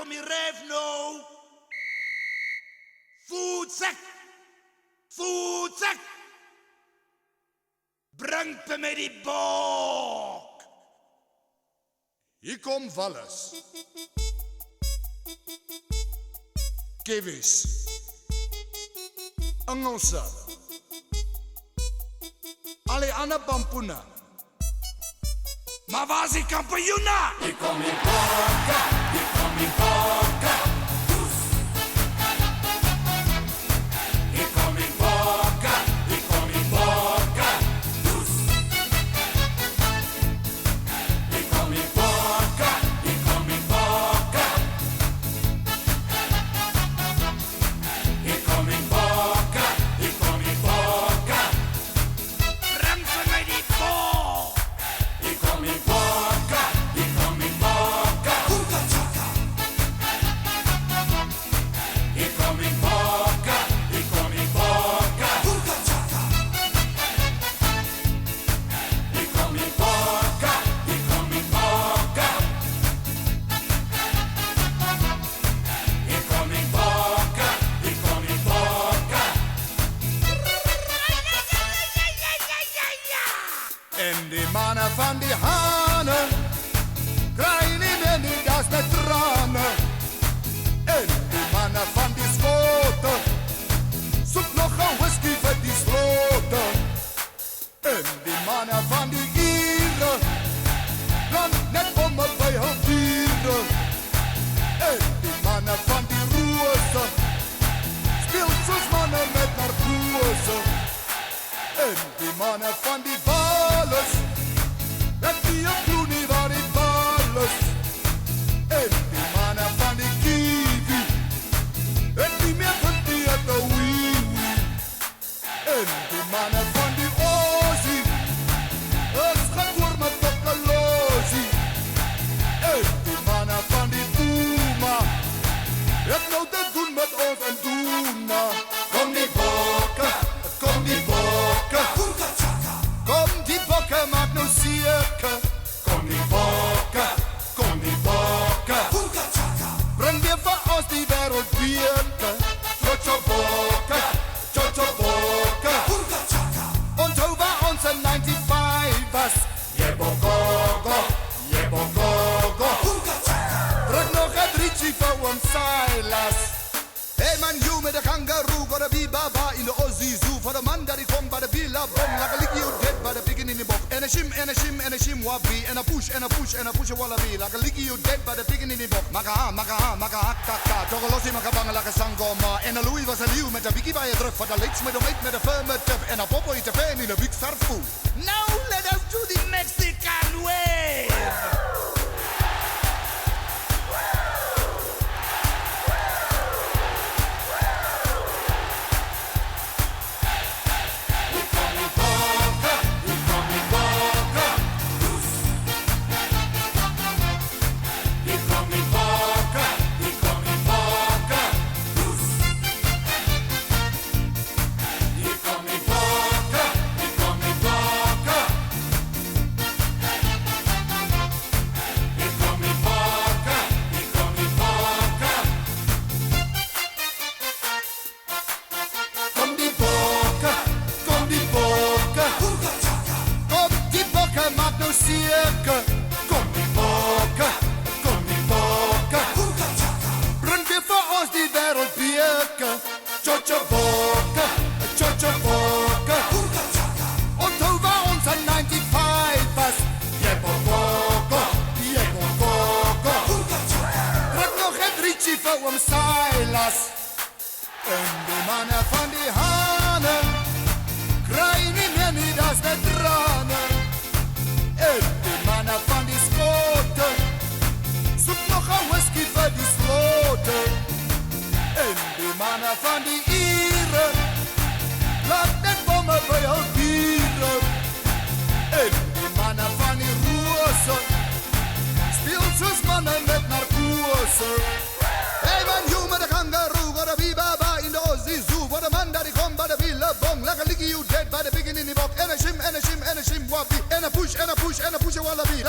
kom je rijf nou. Voetzak. Voetzak. Brengt me met die bok. Hier kom Wallis. Kevis. Engelse. Alle ander pampoena. Maar waar is die kampioena? Ik kom in boka, ik kom in boka. Ik kom in boka, ik kom in boka. Ik kom in boka, ik kom in boka. Ik kom in boka, ik kom in boka. Breng ze met die bok. Ik kom in boka, ik kom in boka. Ik kom in boka, ik kom in boka. Ik kom in boka, ik kom in boka. Ik kom in boka, ik kom in boka. En die mannen van die hanen krijgen niet meer die das met tranen. En die mannen van die schoten zoek nog een whisky voor die sloten. En die mannen van die Ieren dan net bommen bij hun dieren. En die mannen van die Roersen speelt soms mannen met narcose. En die mannen van die Wales, dat die een kloe niet waar die bal is. En die mannen van die Kiwi, en die meer van die het de wee. En die mannen van die Ozzy, het gaat door met tokkelozie. En die mannen van die Puma, het nou te doen met ons en doen maar. Kom die bokken, kom die bokken. Kom die bokken, maak nou cirkel. Kom die bokken, kom die bokken. Breng weer voor ons die wereld bierken. Chocho bokken, chocho bokken. Onthou waar onze 95 was. Jebogogo, jebogogo. Breng nog een rietje voor ons Silas. Hey man, you met de kangaroo, got a be baba in the Aussie zoo. For the man that he come by the billabong, like a lick you dead by the picking in the box. And a shim, and a shim, and a shim wabi, and a push, and a push, and a push a wallaby, like a lick you dead by the picking in the box. Makaha, makaha, makaha, kaka, togolosi makabanga like a sangoma. En a Louis was a liu met a biggie bij je druk, for the lights met a mate met a affirmative, and a popo eat a fan in a big sarfu. Now let us do the Mexican way. Ik kom in boka, ik kom in boka. Ik kom in boka, ik kom in boka. Ik kom in boka, ik kom in boka. Ik kom in boka, ik kom in boka. Kom die bokken, kom die bokken. Kom die bokken, maak nou cirkel. Kom die bokken, kom die bokken. Breng weer voor ons die wereld bierken. Chocho bokken, chocho bokken. Onthou waar onze 95 was. Jebogogo, jebogogo. Breng nog een rietje voor ons Silas. En die mannen van die hanen krijgen niet meer niet als de tranen. En die mannen van die schoten zoek nog een whisky voor die sloten. En die mannen van die Ieren laat net bommen bij hun dieren. En die mannen van die Roersen speelt soms mannen met narcose. Hey man, you met de kangaroo, got a be baba in the Aussie zoo. For the man that he come by the billabong, like a licky you dead by the beginning in the box. And a shim, and a shim, and a shim wabi, and a push, and a push, and a push a wallaby.